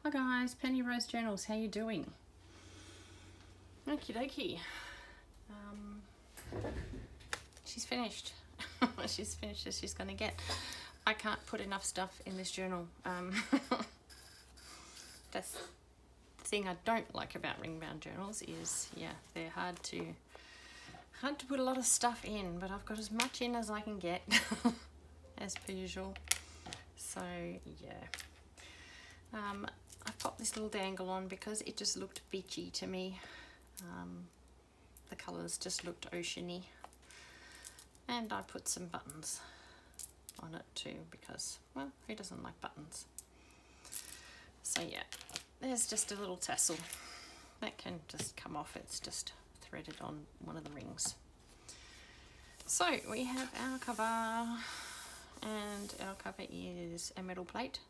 Hi guys, Penny Rose Journals, how you doing? Okie dokie. She's finished. She's finished as she's going to get. I can't put enough stuff in this journal. That's the thing I don't like about ring bound journals is, yeah, they're hard to put a lot of stuff in, but I've got as much in as I can get, as per usual. So, yeah. I popped this little dangle on because it just looked beachy to me. The colours just looked oceany. And I put some buttons on it too because, well, who doesn't like buttons? So yeah, there's just a little tassel. That can just come off, it's just threaded on one of the rings. So we have our cover, and our cover is a metal plate.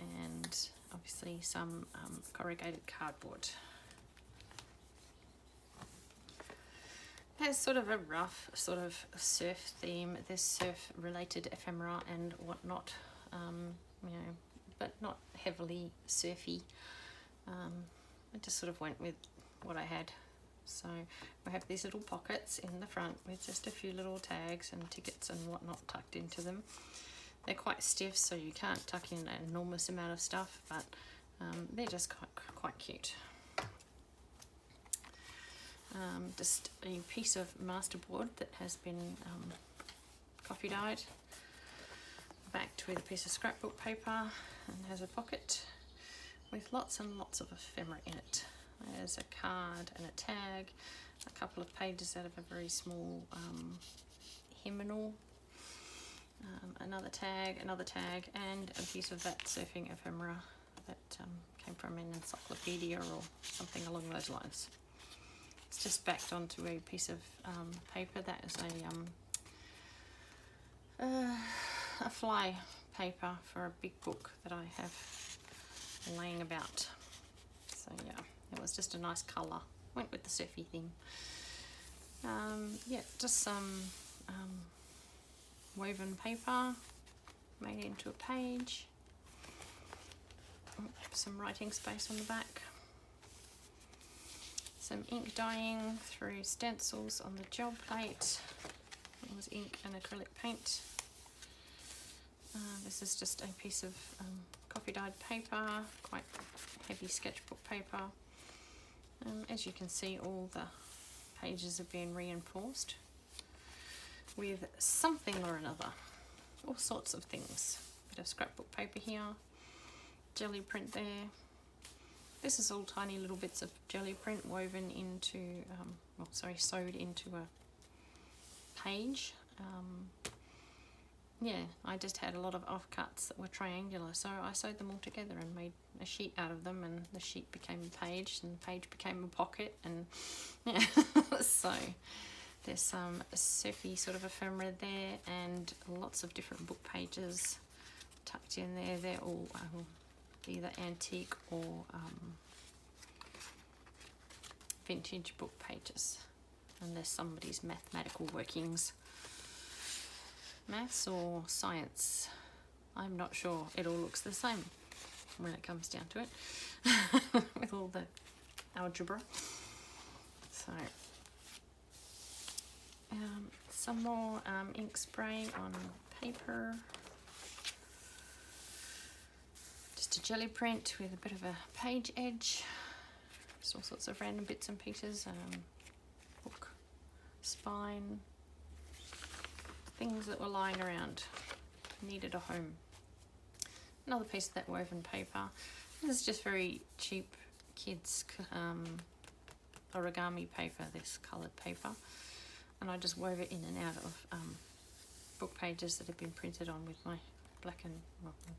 And obviously some corrugated cardboard. It has sort of a rough sort of surf theme. There's surf related ephemera and whatnot, you know, but not heavily surfy. I just sort of went with what I had. So we have these little pockets in the front with just a few little tags and tickets and whatnot tucked into them. They're quite stiff, so you can't tuck in an enormous amount of stuff, but they're just quite cute. Just a piece of masterboard that has been coffee dyed, backed with a piece of scrapbook paper, and has a pocket with lots and lots of ephemera in it. There's a card and a tag, a couple of pages out of a very small hymnal. Another tag, and a piece of that surfing ephemera that came from an encyclopedia or something along those lines. It's just backed onto a piece of paper that is a fly paper for a big book that I have laying about. So yeah, it was just a nice colour. Went with the surfy theme. Yeah, just some woven paper made into a page, some writing space on the back, some ink dyeing through stencils on the gel plate. It was ink and acrylic paint. This is just a piece of coffee dyed paper, quite heavy sketchbook paper. As you can see, all the pages have been reinforced with something or another, all sorts of things. Bit of scrapbook paper here, jelly print there. This is all tiny little bits of jelly print woven into, sewed into a page. Yeah, I just had a lot of offcuts that were triangular, so I sewed them all together and made a sheet out of them, and the sheet became a page, and the page became a pocket, and yeah, so there's some surfy sort of ephemera there, and lots of different book pages tucked in there. They're all either antique or vintage book pages. And there's somebody's mathematical workings. Maths or science? I'm not sure. It all looks the same when it comes down to it, with all the algebra. So some more ink spray on paper. Just a jelly print with a bit of a page edge. Just all sorts of random bits and pieces. Book spine. Things that were lying around. Needed a home. Another piece of that woven paper. This is just very cheap kids origami paper, this coloured paper. And I just wove it in and out of book pages that have been printed on with my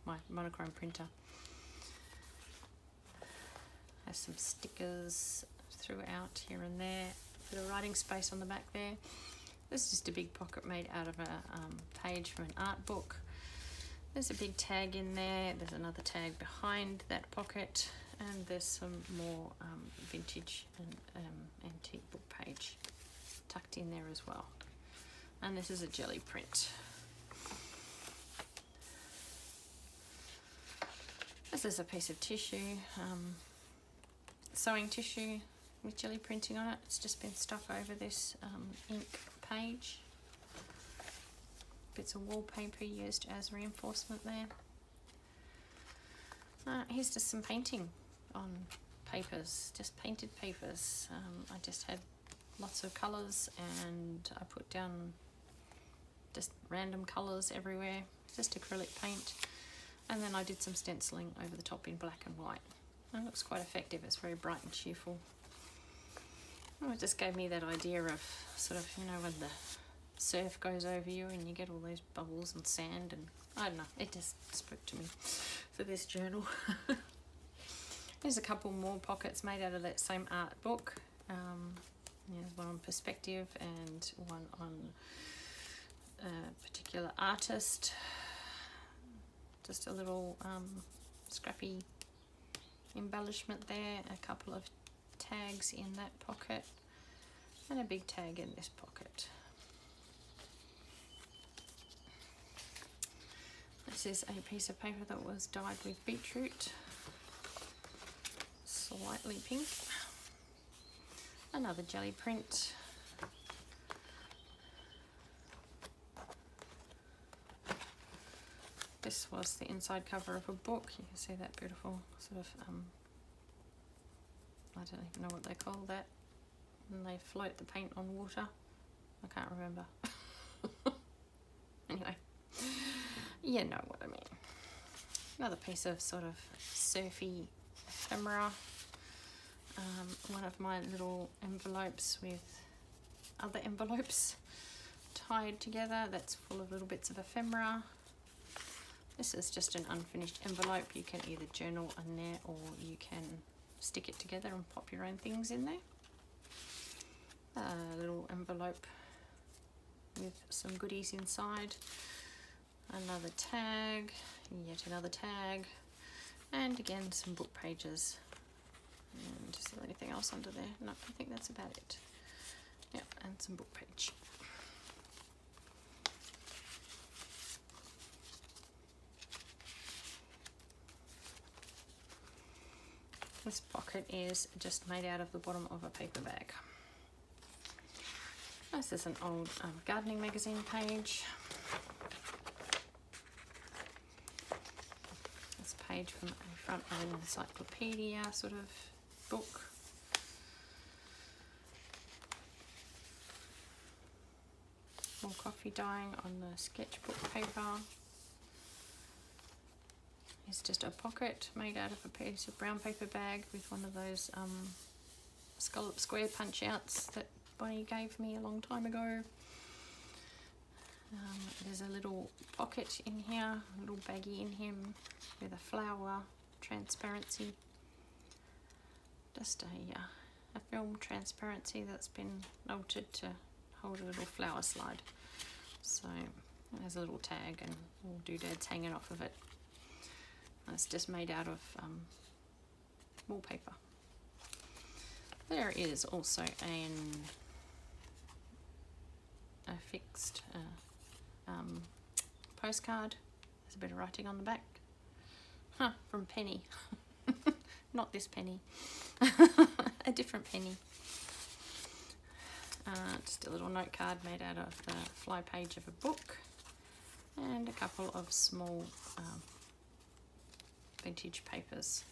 my monochrome printer. Has some stickers throughout here and there. Bit of writing space on the back there. This is just a big pocket made out of a page from an art book. There's a big tag in there. There's another tag behind that pocket, and there's some more vintage and antique book page tucked in there as well. And this is a jelly print. This is a piece of tissue, sewing tissue with jelly printing on it. It's just been stuck over this ink page. Bits of wallpaper used as reinforcement there. Here's just some painting on papers, just painted papers. I just had lots of colours and I put down just random colours everywhere, just acrylic paint. And then I did some stenciling over the top in black and white. And it looks quite effective, it's very bright and cheerful. Oh, it just gave me that idea of sort of, you know, when the surf goes over you and you get all those bubbles and sand, and I don't know, it just spoke to me for this journal. There's a couple more pockets made out of that same art book. There's one on perspective and one on a particular artist. Just a little scrappy embellishment there, a couple of tags in that pocket and a big tag in this pocket. This is a piece of paper that was dyed with beetroot, slightly pink. Another jelly print. This was the inside cover of a book. You can see that beautiful sort of, I don't even know what they call that. And they float the paint on water. I can't remember. Anyway, you know what I mean. Another piece of sort of surfy ephemera. One of my little envelopes with other envelopes tied together. That's full of little bits of ephemera. This is just an unfinished envelope. You can either journal in there or you can stick it together and pop your own things in there. A little envelope with some goodies inside. Another tag, yet another tag, and again some book pages. And is there anything else under there? No, I think that's about it. Yep, and some book page. This pocket is just made out of the bottom of a paper bag. This is an old gardening magazine page. This page from the front of an encyclopedia sort of book. More coffee dyeing on the sketchbook paper. It's just a pocket made out of a piece of brown paper bag with one of those scallop square punch outs that Bonnie gave me a long time ago. There's a little pocket in here, a little baggie in him with a flower transparency. Just a film transparency that's been altered to hold a little flower slide. So there's a little tag and little doodads hanging off of it. It's just made out of wallpaper. There is also a fixed postcard. There's a bit of writing on the back. From Penny. Not this Penny. A different Penny. Just a little note card made out of the fly page of a book. And a couple of small vintage papers.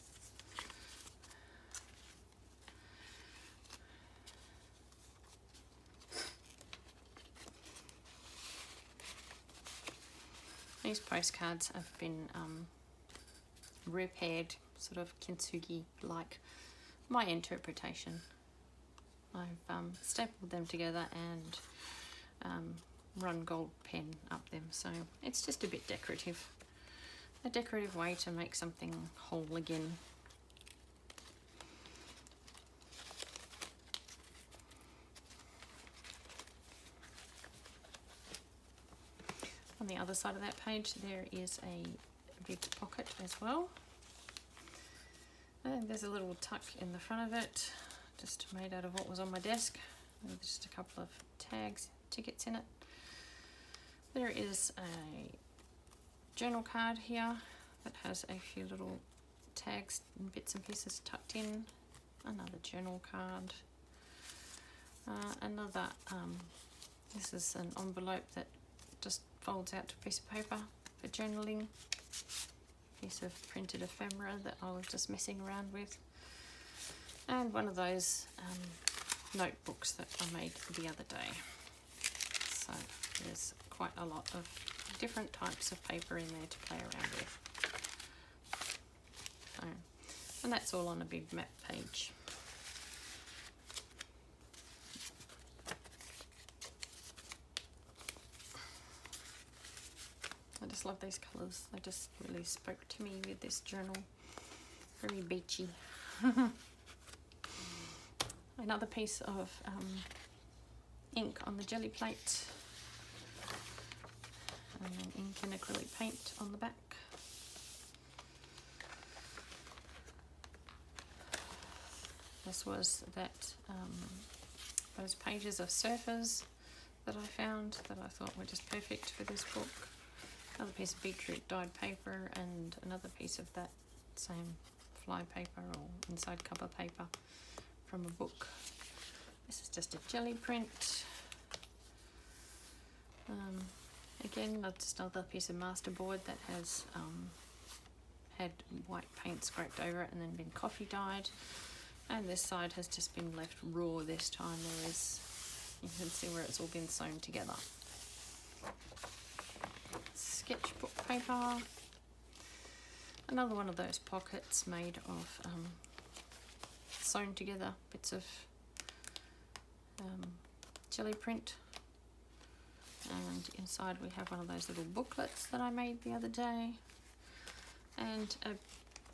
These postcards have been repaired, sort of kintsugi like, my interpretation. I've stapled them together and run gold pen up them, so it's just a bit decorative. A decorative way to make something whole again. On the other side of that page there is a big pocket as well. And there's a little tuck in the front of it, just made out of what was on my desk. With just a couple of tags, tickets in it. There is a journal card here that has a few little tags and bits and pieces tucked in. Another journal card. Another, this is an envelope that just folds out to a piece of paper for journaling. Piece of printed ephemera that I was just messing around with. And one of those notebooks that I made the other day. So there's quite a lot of different types of paper in there to play around with. So, and that's all on a big map page. I just love these colours. They just really spoke to me with this journal. Very beachy. Another piece of ink on the jelly plate. And then ink and acrylic paint on the back. This was those pages of surfers that I found that I thought were just perfect for this book. Another piece of beetroot dyed paper and another piece of that same fly paper or inside cover paper from a book. This is just a jelly print. Again, just another piece of masterboard that has had white paint scraped over it and then been coffee dyed. And this side has just been left raw this time. There is, you can see where it's all been sewn together. Sketchbook paper. Another one of those pockets made of sewn together bits of jelly print. And inside we have one of those little booklets that I made the other day. And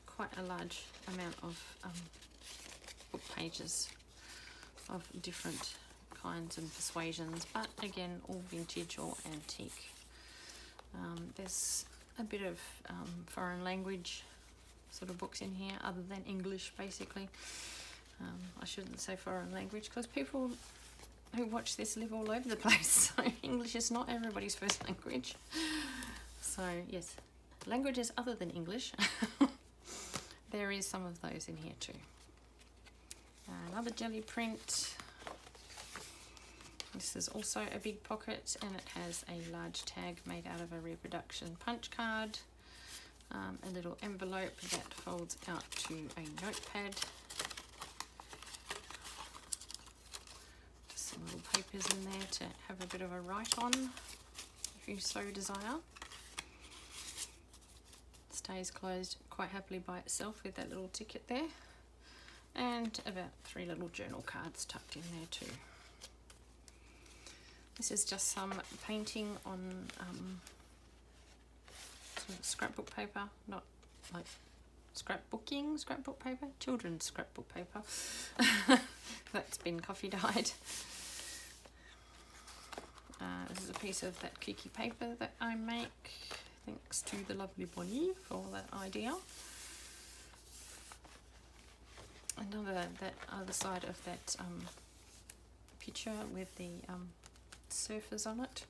quite a large amount of book pages of different kinds and persuasions, but again all vintage or antique. There's a bit of foreign language sort of books in here other than English basically. I shouldn't say foreign language because people who watch this live all over the place, so English is not everybody's first language. So yes, languages other than English. There is some of those in here too. Another jelly print. This is also a big pocket and it has a large tag made out of a reproduction punch card. A little envelope that folds out to a notepad. Just some little papers in there to have a bit of a write on if you so desire. Stays closed quite happily by itself with that little ticket there. And about 3 little journal cards tucked in there too. This is just some painting on sort of scrapbook paper, not like scrapbook paper, children's scrapbook paper. That's been coffee dyed. This is a piece of that kooky paper that I make. Thanks to the lovely Bonnie for that idea. Another, that other side of that picture with the surfers on it.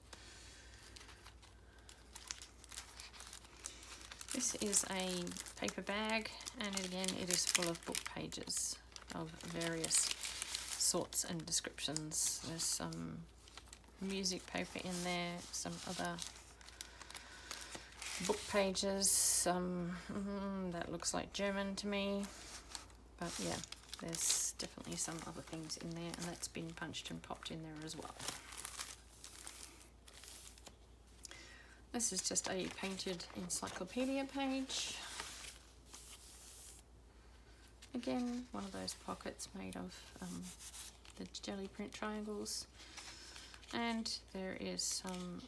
This is a paper bag and again it is full of book pages of various sorts and descriptions. There's some music paper in there, some other book pages, that looks like German to me. But yeah, there's definitely some other things in there and that's been punched and popped in there as well. This is just a painted encyclopedia page. Again, one of those pockets made of the jelly print triangles. And there is some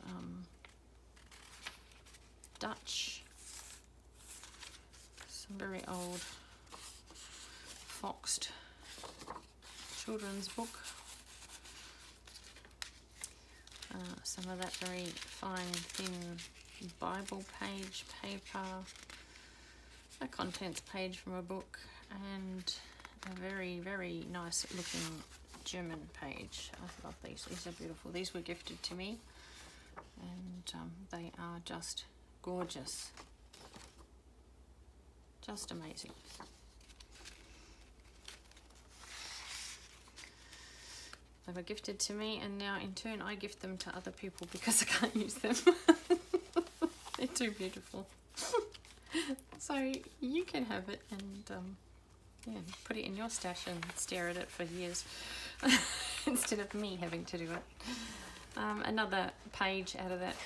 Dutch, some very old foxed children's book. Some of that very fine thin Bible page paper, a contents page from a book, and a very, very nice looking German page. I love these. These are beautiful. These were gifted to me and they are just gorgeous. Just amazing. They were gifted to me, and now in turn I gift them to other people because I can't use them. They're too beautiful. So you can have it and yeah, put it in your stash and stare at it for years instead of me having to do it. Another page out of that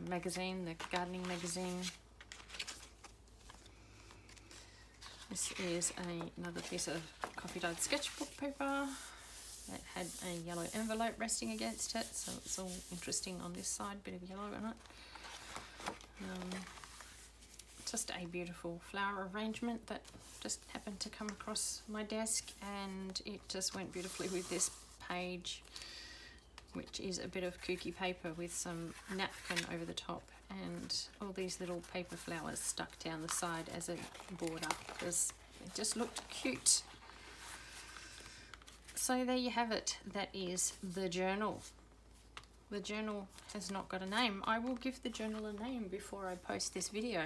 magazine, the gardening magazine. This is another piece of coffee dyed sketchbook paper that had a yellow envelope resting against it, so it's all interesting on this side, bit of yellow in it. Just a beautiful flower arrangement that just happened to come across my desk, and it just went beautifully with this page, which is a bit of kooky paper with some napkin over the top and all these little paper flowers stuck down the side as a border because it just looked cute. So there you have it. That is the journal. The journal has not got a name. I will give the journal a name before I post this video.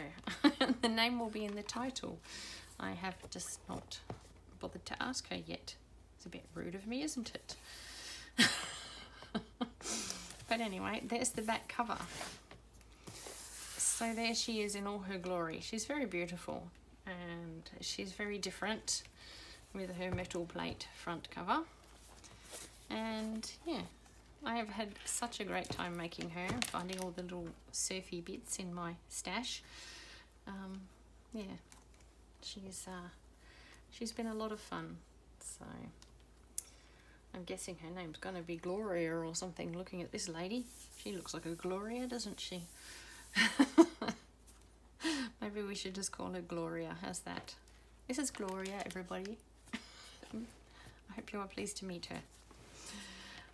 The name will be in the title. I have just not bothered to ask her yet. It's a bit rude of me, isn't it? But anyway, there's the back cover. So there she is in all her glory. She's very beautiful and she's very different with her metal plate front cover. And yeah, I have had such a great time making her, finding all the little surfy bits in my stash. Yeah, she's been a lot of fun. So I'm guessing her name's going to be Gloria or something, looking at this lady. She looks like a Gloria, doesn't she? Maybe we should just call her Gloria. How's that? This is Gloria, everybody. I hope you are pleased to meet her.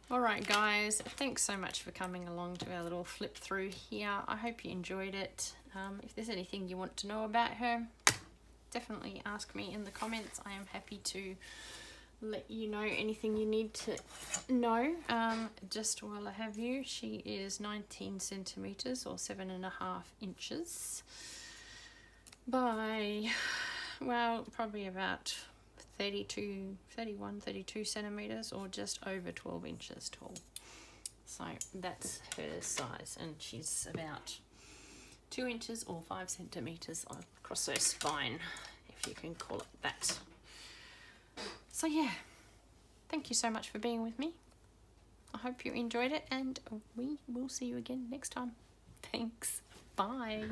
Alright guys, thanks so much for coming along to our little flip through here. I hope you enjoyed it. If there's anything you want to know about her, definitely ask me in the comments. I am happy to let you know anything you need to know. Just while I have you, she is 19 centimeters or 7.5 inches by, well, probably about 32 centimeters or just over 12 inches tall. So that's her size, and she's about 2 inches or 5 centimeters across her spine, if you can call it that. So yeah, thank you so much for being with me. I hope you enjoyed it, and we will see you again next time. Thanks. Bye.